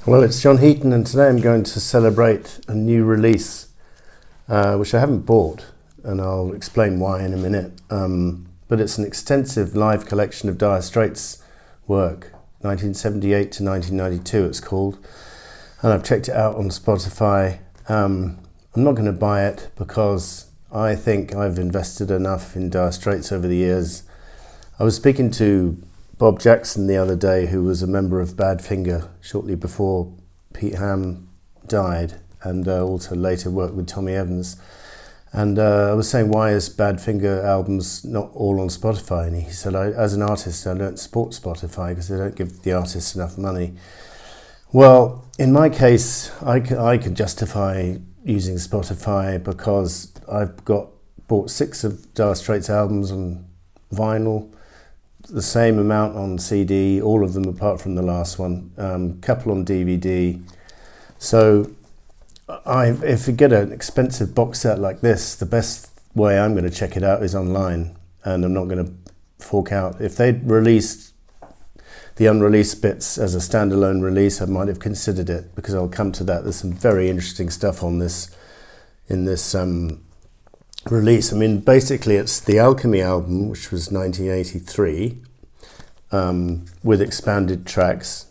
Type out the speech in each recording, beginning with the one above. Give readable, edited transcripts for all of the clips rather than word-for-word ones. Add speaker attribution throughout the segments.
Speaker 1: Hello, it's John Heaton, and today I'm going to celebrate a new release, which I haven't bought, and I'll explain why in a minute. But it's an extensive live collection of Dire Straits work, 1978 to 1992 it's called, and I've checked it out on Spotify. I'm not going to buy it because I think I've invested enough in Dire Straits over the years. I was speaking to Bob Jackson the other day, who was a member of Badfinger shortly before Pete Ham died, and also later worked with Tommy Evans. And I was saying, why is Badfinger albums not all on Spotify? And he said, as an artist, I don't support Spotify because they don't give the artists enough money. Well, in my case, I can justify using Spotify because I've bought 6 of Dire Straits albums on vinyl, the same amount on CD, all of them apart from the last one, couple on DVD. So if you get an expensive box set like this, the best way I'm going to check it out is online, and I'm not going to fork out. If they'd released the unreleased bits as a standalone release, I might have considered it, because I'll come to that. There's some very interesting stuff on this in this release. I mean, basically it's the Alchemy album, which was 1983, with expanded tracks,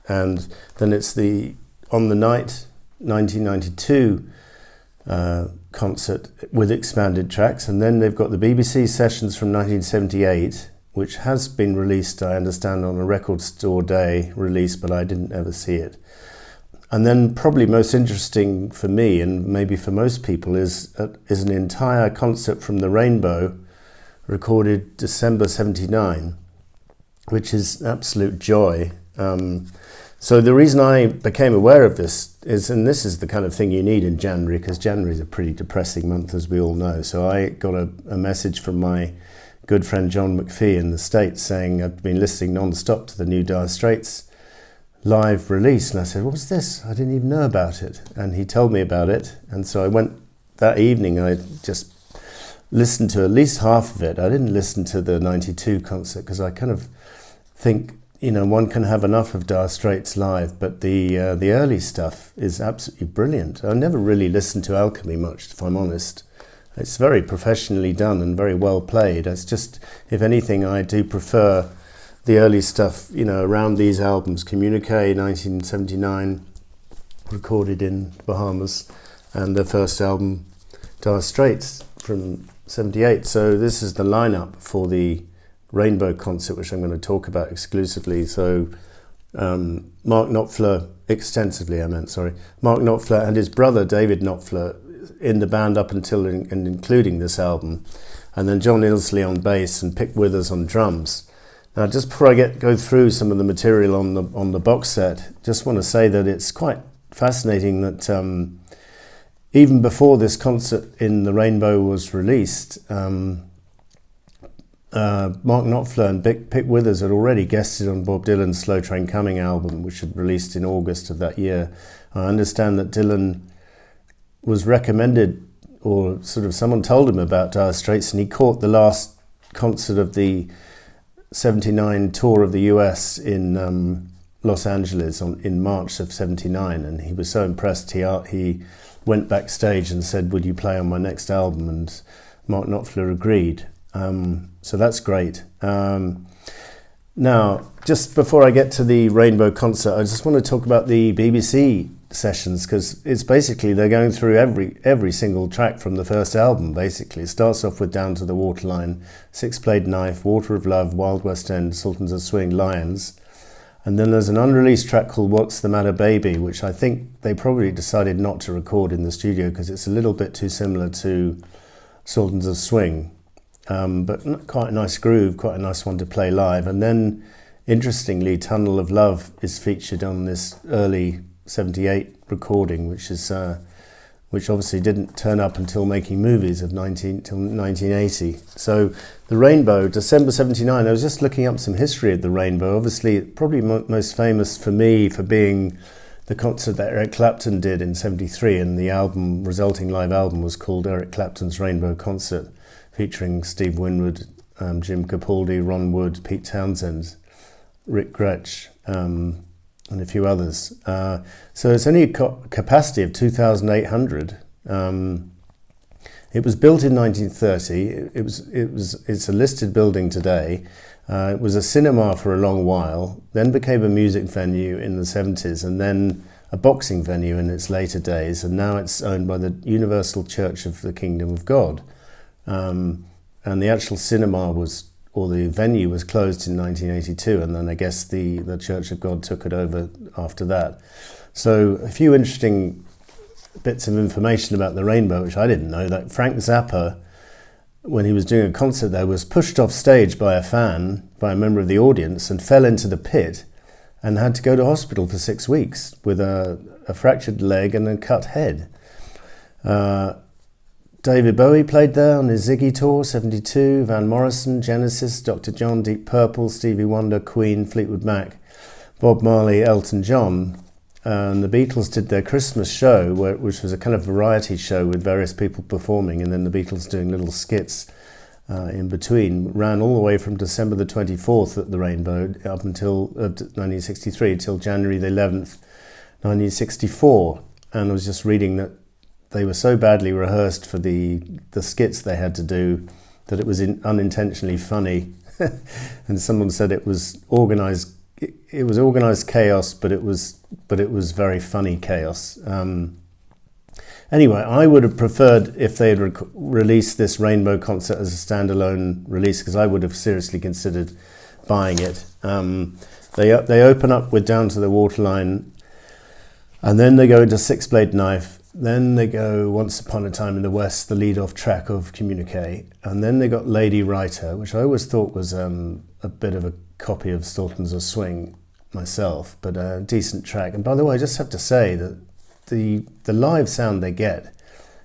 Speaker 1: and then it's the On the Night 1992 concert with expanded tracks, and then they've got the BBC sessions from 1978, which has been released, I understand, on a Record Store Day release, but I didn't ever see it. And then probably most interesting for me, and maybe for most people, is an entire concert from the Rainbow, recorded December 79, which is an absolute joy. So the reason I became aware of this is, and this is the kind of thing you need in January, because January is a pretty depressing month, as we all know. So I got a message from my good friend John McPhee in the States saying I've been listening non-stop to the new Dire Straits live release, and I said, what's this? I didn't even know about it. And he told me about it, and so I went that evening. I just listened to at least half of it. I didn't listen to the 92 concert because I kind of think, one can have enough of Dire Straits live, but the early stuff is absolutely brilliant. I never really listened to Alchemy much, if I'm honest. It's very professionally done and very well played. It's just, if anything, I do prefer the early stuff, around these albums. Communique, 1979, recorded in Bahamas, and the first album, Dire Straits, from 78. So this is the lineup for the Rainbow concert, which I'm going to talk about exclusively. So Mark Knopfler, Mark Knopfler and his brother David Knopfler in the band up until and including this album, and then John Ilsley on bass and Pick Withers on drums. Now, just before I go through some of the material on the box set, just want to say that it's quite fascinating that even before this concert in the Rainbow was released, Mark Knopfler and Pick Withers had already guested on Bob Dylan's Slow Train Coming album, which had released in August of that year. I understand that Dylan was recommended, or sort of someone told him about Dire Straits, and he caught the last concert of the 79 tour of the US in Los Angeles in March of 79, and he was so impressed he went backstage and said, would you play on my next album? And Mark Knopfler agreed. So that's great. Now, just before I get to the Rainbow concert, I just want to talk about the BBC sessions, because it's basically, they're going through every single track from the first album, basically. It starts off with Down to the Waterline, Six Blade Knife, Water of Love, Wild West End, Sultans of Swing, Lions. And then there's an unreleased track called What's the Matter Baby, which I think they probably decided not to record in the studio because it's a little bit too similar to Sultans of Swing. But quite a nice groove, quite a nice one to play live. And then, interestingly, Tunnel of Love is featured on this early 78 recording, which obviously didn't turn up until Making Movies till 1980. So the Rainbow, December 79, I was just looking up some history of the Rainbow. Obviously, probably most famous for me for being the concert that Eric Clapton did in 73, and the resulting live album was called Eric Clapton's Rainbow Concert, featuring Steve Winwood, Jim Capaldi, Ron Wood, Pete Townsend, Rick Gretsch, and a few others. So it's only a capacity of 2,800. It was built in 1930. It's a listed building today. It was a cinema for a long while, then became a music venue in the 70s, and then a boxing venue in its later days, and now it's owned by the Universal Church of the Kingdom of God. And the actual cinema the venue was closed in 1982, and then I guess the Church of God took it over after that. So a few interesting bits of information about the Rainbow, which I didn't know, that Frank Zappa, when he was doing a concert there, was pushed off stage by a member of the audience, and fell into the pit and had to go to hospital for 6 weeks with a fractured leg and a cut head. David Bowie played there on his Ziggy tour, 72, Van Morrison, Genesis, Dr. John, Deep Purple, Stevie Wonder, Queen, Fleetwood Mac, Bob Marley, Elton John. And the Beatles did their Christmas show, which was a kind of variety show with various people performing, and then the Beatles doing little skits in between. Ran all the way from December the 24th at the Rainbow up until 1963, till January the 11th, 1964. And I was just reading that they were so badly rehearsed for the skits they had to do that it was unintentionally funny. And someone said it was organised. It was organised chaos, but it was very funny chaos. Anyway, I would have preferred if they had released this Rainbow concert as a standalone release, because I would have seriously considered buying it. They open up with Down to the Waterline, and then they go into Six Blade Knife. Then they go Once Upon a Time in the West, the lead-off track of Communique, and then they got Lady Writer, which I always thought was a bit of a copy of Sultans of Swing myself, but a decent track. And by the way, I just have to say that the live sound they get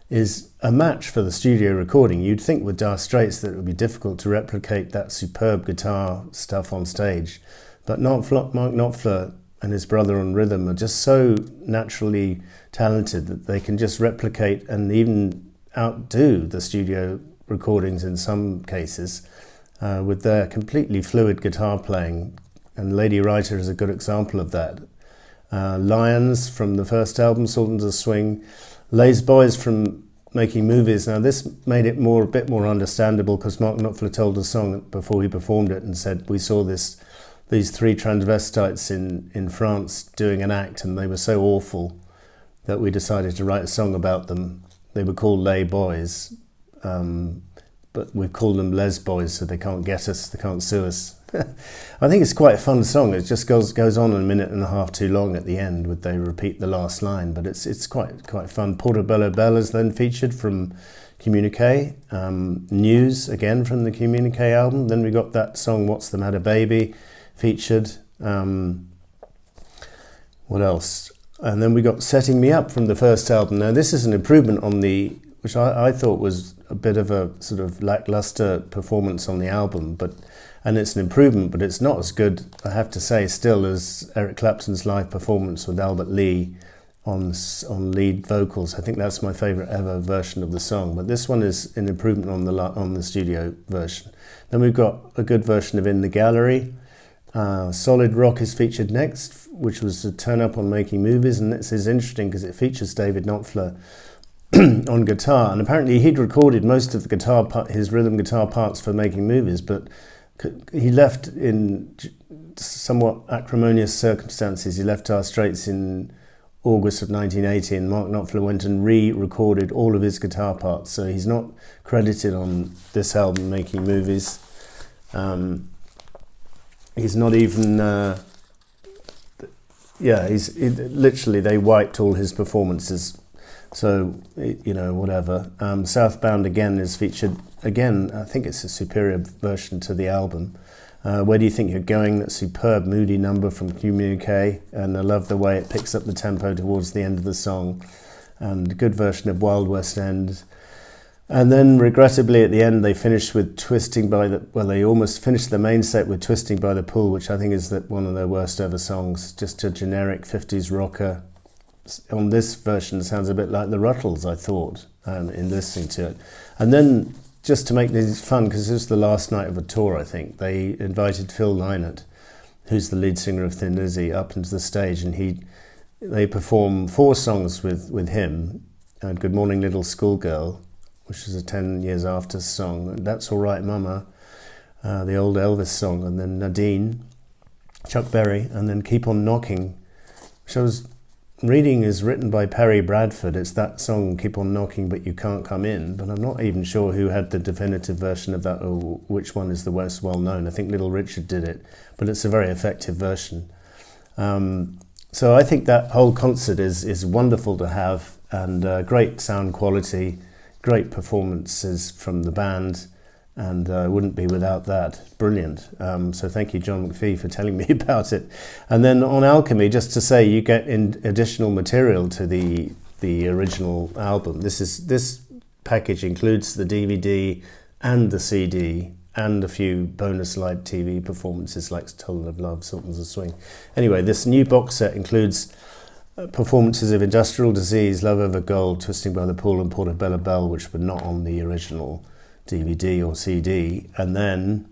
Speaker 1: is a match for the studio recording. You'd think with Dire Straits that it would be difficult to replicate that superb guitar stuff on stage, but Mark Knopfler and his brother on rhythm are just so naturally talented that they can just replicate and even outdo the studio recordings in some cases with their completely fluid guitar playing. And Lady Writer is a good example of that. Lions from the first album, Sultans of Swing. Les Boys from Making Movies. Now this made it a bit more understandable, because Mark Knopfler told a song before he performed it and said, we saw these three transvestites in France doing an act, and they were so awful that we decided to write a song about them. They were called Les Boys, but we've called them Les Boys so they can't get us, they can't sue us. I think it's quite a fun song. It just goes on a minute and a half too long at the end, with they repeat the last line, but it's quite fun. Portobello Bell is then featured from Communique. News again from the Communique album. Then we got that song What's the Matter Baby featured. What else? And then we got Setting Me Up from the first album. Now this is an improvement on which I thought was a bit of a sort of lackluster performance on the album, and it's an improvement, but it's not as good, I have to say, still, as Eric Clapton's live performance with Albert Lee on lead vocals. I think that's my favourite ever version of the song, but this one is an improvement on the studio version. Then we've got a good version of In the Gallery. Solid Rock is featured next, which was a turn up on Making Movies, and this is interesting because it features David Knopfler on guitar, and apparently he'd recorded most of the his rhythm guitar parts for Making Movies, but he left in somewhat acrimonious circumstances. He left Dire Straits in August of 1980, and Mark Knopfler went and re-recorded all of his guitar parts, so he's not credited on this album, Making Movies. He's not even literally they wiped all his performances, so whatever. Southbound again is featured again. I think it's a superior version to the album. Where Do You Think You're Going? That superb moody number from Communique, and I love the way it picks up the tempo towards the end of the song. And a good version of Wild West End. And then regrettably at the end they finished with they almost finished the main set with Twisting by the Pool, which I think is one of their worst ever songs. Just a generic 50s rocker. On this version it sounds a bit like the Ruttles, I thought, in listening to it. And then, just to make this fun, because this was the last night of a tour, I think, they invited Phil Lynott, who's the lead singer of Thin Lizzy, up into the stage, and they perform 4 songs with him. Good Morning Little Schoolgirl, which is a 10 years after song, and That's All Right Mama, the old Elvis song, and then Nadine, Chuck Berry, and then Keep On Knocking, which I was reading is written by Perry Bradford. It's that song, Keep On Knocking But You Can't Come In, but I'm not even sure who had the definitive version of that or which one is the most well known. I think Little Richard did it, but it's a very effective version. So I think that whole concert is wonderful to have, and great sound quality, great performances from the band, and wouldn't be without that. Brilliant. So thank you, John McPhee, for telling me about it. And then on Alchemy, just to say, you get in additional material to the original album. This package includes the DVD and the CD and a few bonus live TV performances like Total of Love, Sultans of Swing. Anyway, this new box set includes performances of Industrial Disease, Love Over Gold, Twisting by the Pool, and Portobello Bell, which were not on the original DVD or CD. And then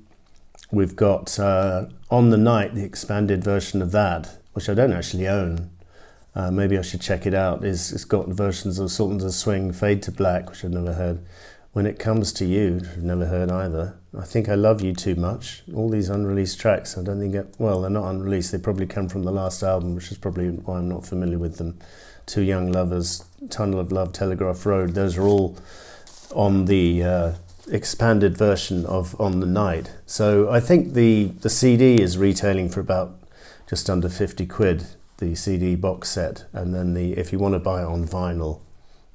Speaker 1: we've got On the Night, the expanded version of that, which I don't actually own. Maybe I should check it out. It's got versions of Sultans of Swing, Fade to Black, which I've never heard. When It Comes to You, which I've never heard either. I Think I Love You Too Much. All these unreleased tracks, I don't think well, they're not unreleased. They probably come from the last album, which is probably why I'm not familiar with them. Two Young Lovers, Tunnel of Love, Telegraph Road. Those are all on the expanded version of On the Night. So I think the CD is retailing for about just under 50 quid, the CD box set, and then if you want to buy it on vinyl,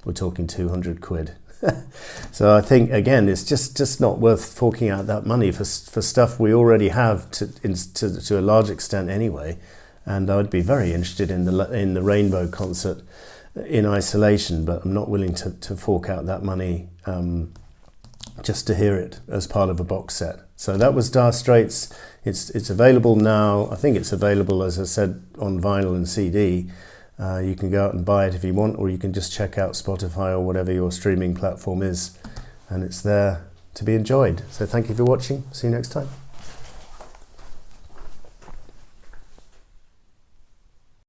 Speaker 1: we're talking 200 quid. So I think, again, it's just not worth forking out that money for stuff we already have to a large extent anyway. And I'd be very interested in the Rainbow concert in isolation, but I'm not willing to fork out that money just to hear it as part of a box set. So that was Dire Straits. It's available now. I think it's available, as I said, on vinyl and CD. You can go out and buy it if you want, or you can just check out Spotify or whatever your streaming platform is, and it's there to be enjoyed. So thank you for watching. See you next time.